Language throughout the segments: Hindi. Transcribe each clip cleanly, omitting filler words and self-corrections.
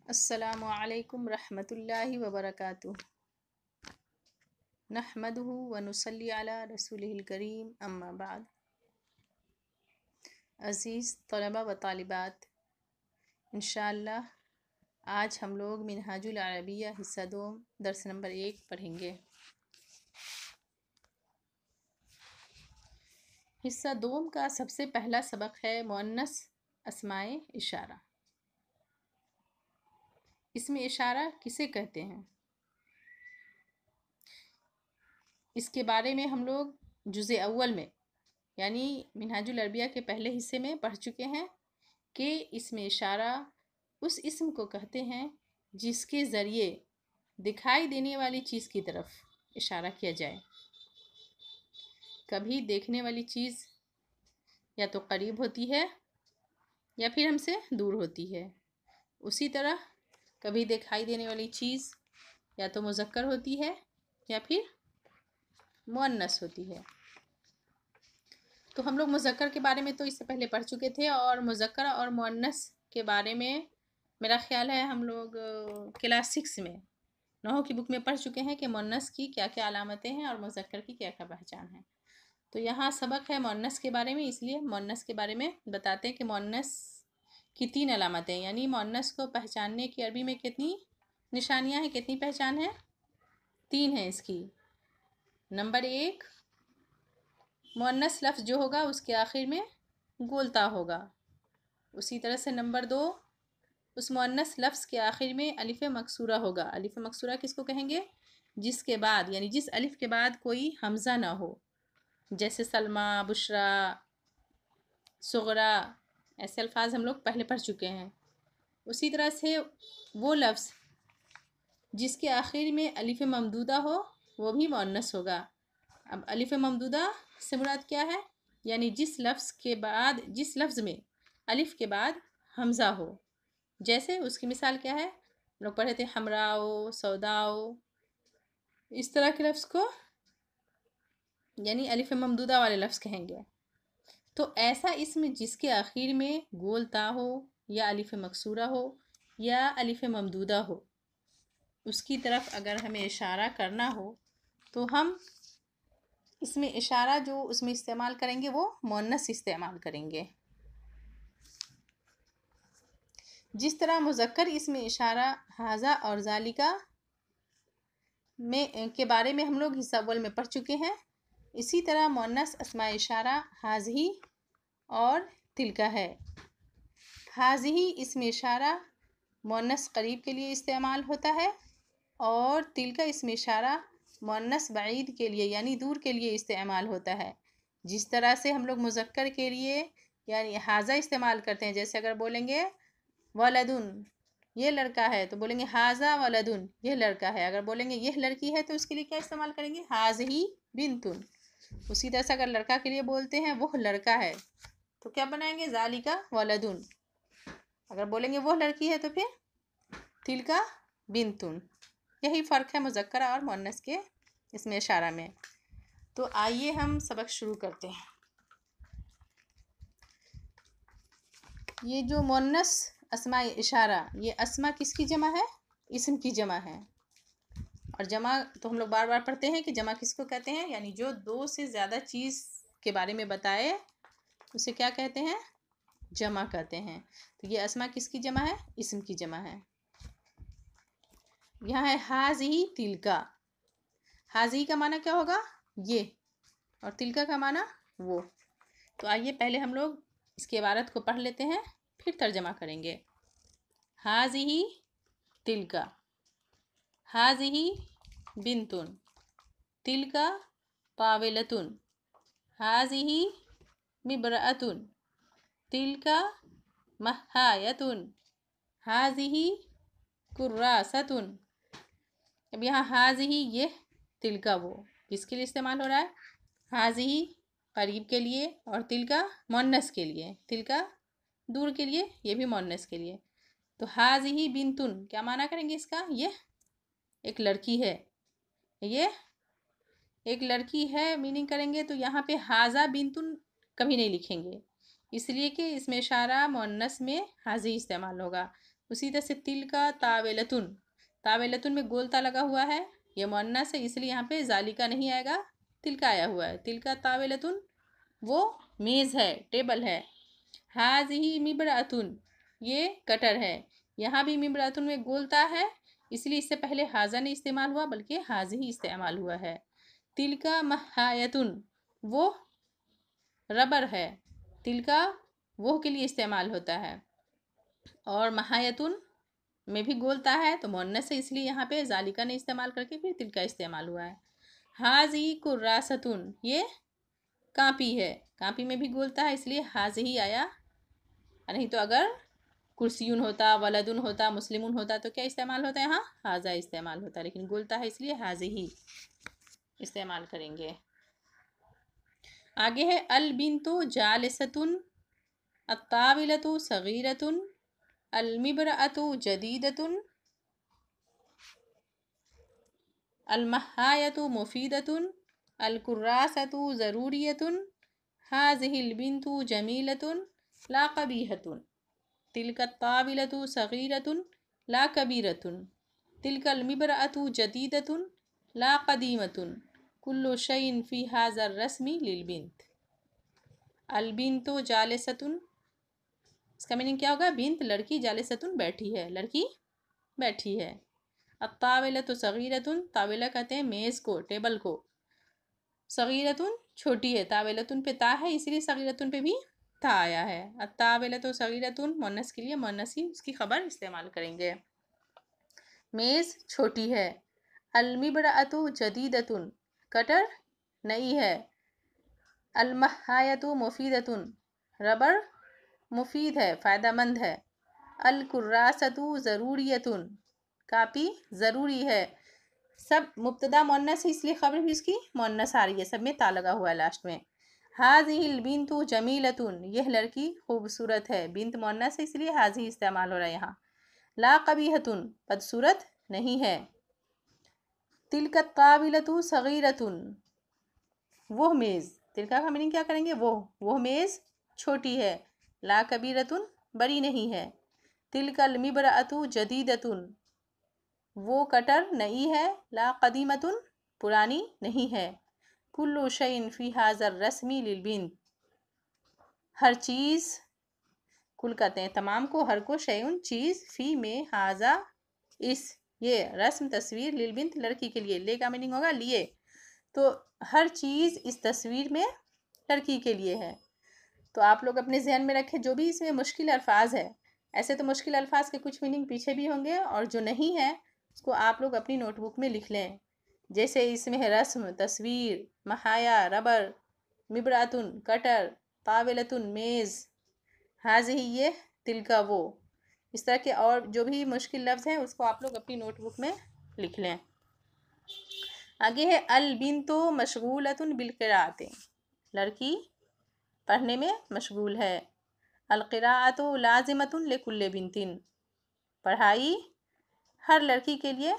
अस्सलामु अलैकुम रहमतुल्लाहि व बरकातुहू। नहमदुहु व नुसल्ली अला रसूलिहिल करीम, अम्मा बाद। अज़ीज़ तलबा व तालिबात, इंशाअल्लाह आज हम लोग मिनहाजुल अरबिया हिस्सा 2 दर्स नंबर 1 पढ़ेंगे। हिस्सा 2 का सबसे पहला सबक है मुअन्नस अस्माए इशारा। इसमें इशारा किसे कहते हैं, इसके बारे में हम लोग जुज़े अव्वल में यानी मिनहाजुल अरबिया के पहले हिस्से में पढ़ चुके हैं कि इसमें इशारा उस इस्म को कहते हैं जिसके ज़रिए दिखाई देने वाली चीज़ की तरफ इशारा किया जाए। कभी देखने वाली चीज़ या तो करीब होती है या फिर हमसे दूर होती है। उसी तरह कभी दिखाई देने वाली चीज़ या तो मुज़क्कर होती है या फिर मुअन्नस होती है। तो हम लोग मुज़क्कर के बारे में तो इससे पहले पढ़ चुके थे और मुज़क्कर और मुअन्नस के बारे में मेरा ख्याल है हम लोग क्लास 6 में नहू की बुक में पढ़ चुके हैं कि मुअन्नस की क्या क्या अलामतें हैं और मुज़क्कर की क्या क्या पहचान है। तो यहाँ सबक है मुअन्नस के बारे में, इसलिए मुअन्नस के बारे में बताते हैं कि मुअन्नस की 3 अलामतें, यानी मुअन्नस को पहचानने की अरबी में कितनी निशानियाँ हैं, कितनी पहचान है, 3 है इसकी। नंबर 1, मुअन्नस लफ्ज़ जो होगा उसके आखिर में गोलता होगा। उसी तरह से नंबर 2, उस मुअन्नस लफ्ज़ के आखिर में अलिफ़ मकसूरा होगा। अलिफ़ मकसूरा किसको कहेंगे, जिसके बाद यानी जिस अलिफ़ के बाद कोई हमज़ा ना हो, जैसे सलमा, बुशरा, सुगरा, ऐसे अल्फाज हम लोग पहले पढ़ चुके हैं। उसी तरह से वो लफ्ज़ जिसके आखिर में अलिफ़ ममदूदा हो वो भी मुअन्नस होगा। अब अलिफ़ ममदूदा से मुराद क्या है, यानी जिस लफ्ज़ में अलिफ़ के बाद हमज़ा हो। जैसे उसकी मिसाल क्या है, लोग पढ़े थे हमराओ, सौदाओ, इस तरह के लफ्ज़ को यानी अलिफ़ ममदूदा वाले लफ्ज़ कहेंगे। तो ऐसा इसम जिसके आखिर में गोलता हो या अलिफ़ मकसूरा हो या अलिफ़ ममदूदा हो, उसकी तरफ अगर हमें इशारा करना हो तो हम इसमें इशारा जो उसमें इस्तेमाल करेंगे वो मुअन्नस इस्तेमाल करेंगे। जिस तरह मुज़क्कर इसमें इशारा हाज़ा और ज़ालिका में के बारे में हम लोग हिस्सा अव्वल में पढ़ चुके हैं, इसी तरह मुअन्नस अस्मा इशारा हाज़ही और तिलका है। हाज़ही इसमें इशारा मुअन्नस करीब के लिए इस्तेमाल होता है और तिलका इसमें इशारा मुअन्नस बईद के लिए यानी दूर के लिए इस्तेमाल होता है। जिस तरह से हम लोग मुज़क्कर के लिए यानी हाज़ा इस्तेमाल करते हैं, जैसे अगर बोलेंगे वलदुन ये लड़का है तो बोलेंगे हाज़ा वलदुन यह लड़का है। अगर बोलेंगे यह लड़की है तो उसके लिए क्या इस्तेमाल करेंगे, हाज़ही बिन्तुन। उसी तरह से अगर लड़का के लिए बोलते हैं वह लड़का है तो क्या बनाएंगे, ज़ालिका वलदुन। अगर बोलेंगे वह लड़की है तो फिर तिलका बिन्तुन। यही फ़र्क है मुज़क्कर और मुअन्नस के इसमें इशारा में। तो आइए हम सबक शुरू करते हैं। ये जो मुअन्नस अस्मा इशारा, ये अस्मा किसकी जमा है, इस्म की जमा है। और जमा तो हम लोग बार बार पढ़ते हैं कि जमा किसको कहते हैं, यानी जो 2 से ज़्यादा चीज़ के बारे में बताए उसे क्या कहते हैं, जमा कहते हैं। तो ये अस्मा किसकी जमा है, इस्म की जमा है। यहाँ है हाज़ही तिलका। हाज़ही का माना क्या होगा, ये, और तिलका का माना वो। तो आइए पहले हम लोग इसकी इबारत को पढ़ लेते हैं, फिर तर्जमा करेंगे। हाज़ही तिलका, हाज़ही बिन्तुन, तिलका ताविलतुन, हाज़ही मिबरअतुन, तिलका महायतुन, हाज़ही कुर्रासतुन। अब यहाँ हाज़ही ये, तिलका वो, किसके लिए इस्तेमाल हो रहा है, हाज़ही करीब के लिए और तिलका मुअन्नस के लिए, तिलका दूर के लिए, ये भी मुअन्नस के लिए। तो हाज़ही बिन्तुन क्या माना करेंगे इसका, ये एक लड़की है, ये एक लड़की है मीनिंग करेंगे। तो यहाँ पे हाज़ा बिन्तुन कभी नहीं लिखेंगे, इसलिए कि इसमें इशारा मुअन्नस में हाज़ी इस्तेमाल होगा। उसी तरह से तिल का तावेलतुन, तावेलतुन में गोलता लगा हुआ है, यह मुअन्नस है इसलिए यहाँ पे जालिका नहीं आएगा, तिल का आया हुआ है। तिल का तावेलतुन वो मेज़ है, टेबल है। हाज़िही मिबरातुन, ये कटर है। यहाँ भी मिबरातुन में गोलता है इसलिए इससे पहले हाजा नहीं इस्तेमाल हुआ बल्कि हाज़िही इस्तेमाल हुआ है। तिल का महायतुन, वो रबर है, तिल का वो के लिए इस्तेमाल होता है। और महायतुन में भी गोलता है तो मुअन्नस है इसलिए यहाँ पे जालिका ने इस्तेमाल करके फिर तिल का इस्तेमाल हुआ है। हाजी कुर्रासतुन, ये कापी है, कापी में भी गोलता है इसलिए हाज ही आया। नहीं तो अगर कुर्सियुन होता, वलदुन होता, मुस्लिमुन होता तो क्या इस्तेमाल होता है, यहाँ हाजा इस्तेमाल होता है, लेकिन गोलता है इसलिए हाज ही इस्तेमाल करेंगे। आगे है अल बिन्तु जालिसतुन, अत्ताविलतु सगीरतुन, अल मिबरअतु जदीदतुन, अल महायतु मुफीदतुन, अल कुर्रासतु ज़रूरियतुन, हाज़िहिल बिन्तु जमीलतुन ला कबीहतुन, तिलका ताविलतु सगीरतुन ला कबीरतुन, तिलकल मिबरअतु जदीदतुन ला कदीमतुन, कुल्लु शैइन फ़ी हाज़र रस्मी लिल बिन्त। अल बिन्तु जालिसतुन, इसका मीनिंग क्या होगा, बिन्त लड़की, जालिसतुन बैठी है, लड़की बैठी है। अत्ताविलतु सगीरतुन, ताविला कहते हैं मेज़ को, टेबल को। सगीरतुन छोटी है, तावेलतुन पे ता है इसलिए सगीरतुन पे भी ता आया है। अत्तावेलतु सगीरतुन मुअन्नस के लिए मुअन्नस ही उसकी खबर इस्तेमाल करेंगे। मेज़ छोटी है। अलमिबरअतु जदीदतुन, कटर नई है। अलमहायतु मुफीदतुन, रबर मुफीद है, फ़ायदामंद है। अलकुर्रासतु ज़रूरियतुन, कापी ज़रूरी है। सब मुब्तदा मुअन्नस है इसलिए खबर भी उसकी मुअन्नस आ रही है, सब में ता लगा हुआ है लास्ट में। हाज़िहिल बिन्तु जमीलतुन, यह लड़की खूबसूरत है, बिन्त मुअन्नस है इसलिए हाज़ी इस्तेमाल हो रहा है यहाँ। ला कबीहतुन, बदसूरत नहीं है। तिलका ताविलतु सगीरतुन, वह मेज़, तिलका का मीनिंग क्या करेंगे, वो मेज़ छोटी है। ला कबीरतुन, बड़ी नहीं है। तिलकल मिबरअतु जदीदतुन, वो कटर नई है। ला कदीमतुन, पुरानी नहीं है। कुल्लु शैइन फ़ी हाज़र रस्मी लिल बिन्त, हर चीज़, कुल कहते हैं तमाम को, हर को, शैउन चीज़, फ़ी में, हाज़ा इस, ये रस्म तस्वीर, लिल बिन्त लड़की के लिए, ले का मीनिंग होगा लिए, तो हर चीज़ इस तस्वीर में लड़की के लिए है। तो आप लोग अपने जहन में रखें जो भी इसमें मुश्किल अल्फाज है, ऐसे तो मुश्किल अल्फाज के कुछ मीनिंग पीछे भी होंगे और जो नहीं है उसको आप लोग अपनी नोटबुक में लिख लें। जैसे इसमें है रस्म, तस्वीर, महाया रबर, मिबरातुन कटर, ताविलतुन मेज़, हाज़िही ये, तिलका वो, इस तरह के और जो भी मुश्किल लफ्ज़ हैं उसको आप लोग अपनी नोटबुक में लिख लें। आगे है अल बिन्तु मशगूलतुन बिल क़िराअत, लड़की पढ़ने में मशगूल है। अल क़िराअतु लाज़िमतुन लिकुल्लि बिन्तिन, पढ़ाई हर लड़की के लिए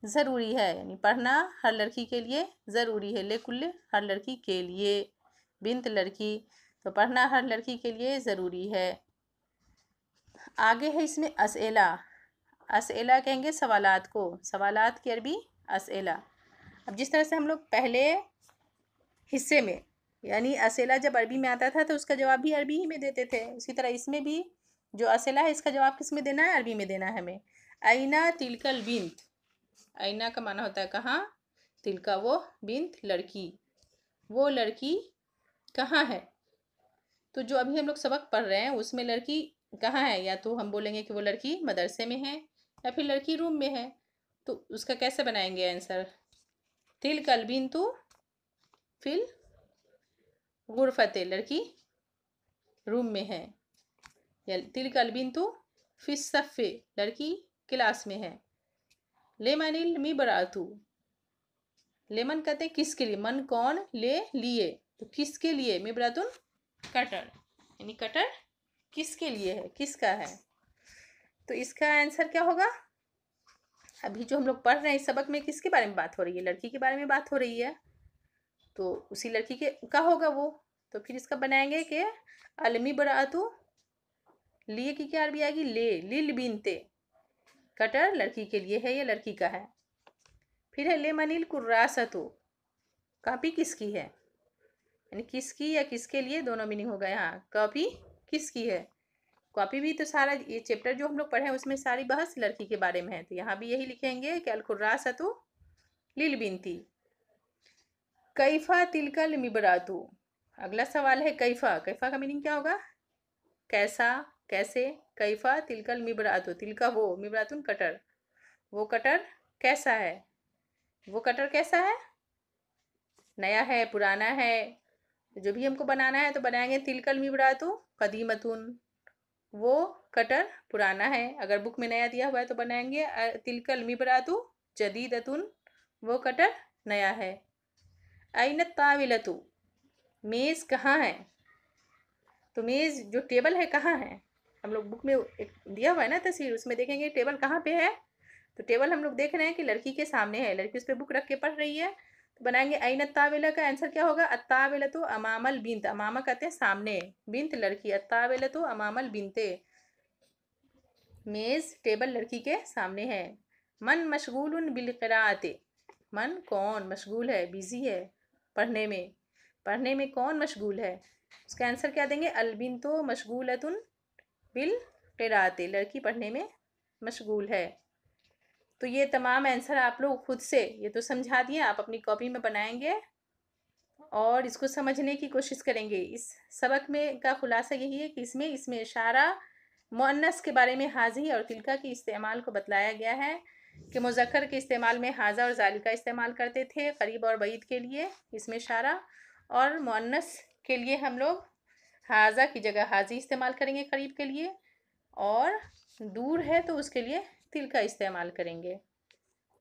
ज़रूरी है, यानी पढ़ना हर लड़की के लिए ज़रूरी है। लिकुल्लि हर लड़की के लिए, बिन्त लड़की, तो पढ़ना हर लड़की के लिए ज़रूरी है। आगे है इसमें असएला, असएला कहेंगे सवालात को, सवालात की अरबी असएला। अब जिस तरह से हम लोग पहले हिस्से में यानी असएला जब अरबी में आता था तो उसका जवाब भी अरबी ही में देते थे, उसी तरह इसमें भी जो असएला है इसका जवाब किस में देना है, अरबी में देना है हमें। आइना तिलकल बिन्त, आइना का माना होता है कहाँ, तिलका वो, बिन्त लड़की, वो लड़की कहाँ है। तो जो अभी हम लोग सबक पढ़ रहे हैं उसमें लड़की कहाँ है, या तो हम बोलेंगे कि वो लड़की मदरसे में है या फिर लड़की रूम में है, तो उसका कैसे बनाएंगे आंसर, तिलकल बिन्तु फिल गुरफते, लड़की रूम में है, या तिलकल बिन्तु फिस सफ़े, लड़की क्लास में है। लेमनिल मिबरातु, लेमन कहते हैं किसके लिए, मन कौन, ले लिए, तो किसके लिए, मिबरातुन कटर, यानी कटर किसके लिए है, किसका है। तो इसका आंसर क्या होगा, अभी जो हम लोग पढ़ रहे हैं इस सबक में किसके बारे में बात हो रही है, लड़की के बारे में बात हो रही है, तो उसी लड़की के का होगा वो, तो फिर इसका बनाएंगे कि अलमी बरातु लिए की क्या अरबी आएगी? ले, लिल बिनते। कटर लड़की के लिए है, ये लड़की का है। फिर है ले मनिल कुर्रासतु, कॉपी किसकी है, यानी किसकी या किसके लिए, दोनों मीनिंग होगा यहाँ। कॉपी किसकी है, कॉपी भी तो सारा ये चैप्टर जो हम लोग पढ़े हैं उसमें सारी बहस लड़की के बारे में है, तो यहाँ भी यही लिखेंगे कि अल कुर्रासतु लिल बिनती। कैफा तिलकल मिबरातु, अगला सवाल है कैफा। कैफा का मीनिंग क्या होगा? कैसा, कैसे। कैफा तिलकल मिबरातु, तिलका वो, मिबरातुन कटर, वो कटर कैसा है, वो कटर कैसा है? नया है, पुराना है। जो भी हमको बनाना है तो बनाएंगे तिलकल मिबरातु कदीमतुन, वो कटर पुराना है। अगर बुक में नया दिया हुआ है तो बनाएंगे तिलकल मिबरातु जदीदतुन, वो कटर नया है। ऐन ताविलतु, मेज कहाँ है, तो मेज जो टेबल है कहाँ है? हम लोग बुक में एक दिया हुआ है ना तस्वीर, उसमें देखेंगे टेबल कहाँ पे है। तो टेबल हम लोग देख रहे हैं कि लड़की के सामने है, लड़की उस पर बुक रख के पढ़ रही है। तो बनाएंगे ऐन अत्ताविला का आंसर क्या होगा? अत्ताविला तो अमामल बिनत, अमामा कहते हैं सामने, बिनत लड़की, अत्ताविला तो अमामल बिनते, मेज टेबल लड़की के सामने है। मन मशगूल बिल क़िराअत, मन कौन मशगूल है, बिजी है पढ़ने में, पढ़ने में कौन मशगूल है? उसका आंसर क्या देंगे? अलबिन्तो मशगूलतुन बिल क़िराअत, लड़की पढ़ने में मशगूल है। तो ये तमाम आंसर आप लोग खुद से ये तो समझा दिए, आप अपनी कॉपी में बनाएंगे और इसको समझने की कोशिश करेंगे। इस सबक में का खुलासा यही है कि इसमें इशारा मुअन्नस के बारे में हाजी और तिलका के इस्तेमाल को बतलाया गया है कि मुज़क्कर के इस्तेमाल में हाजा और जालिका इस्तेमाल करते थे करीब और बईद के लिए, इसमें इशारा, और मुअन्नस के लिए हम लोग हाजा की जगह हाजी इस्तेमाल करेंगे करीब के लिए, और दूर है तो उसके लिए तिलका इस्तेमाल करेंगे।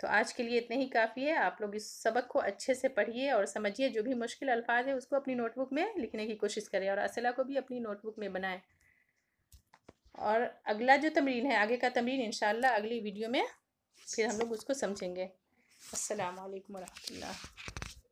तो आज के लिए इतने ही काफ़ी है। आप लोग इस सबक को अच्छे से पढ़िए और समझिए, जो भी मुश्किल अल्फाज है उसको अपनी नोटबुक में लिखने की कोशिश करें और असला को भी अपनी नोटबुक में बनाएं। और अगला जो तमरीन है, आगे का तमरीन इंशाल्लाह अगली वीडियो में फिर हम लोग उसको समझेंगे। अस्सलाम वालेकुम वरहमतुल्लाह।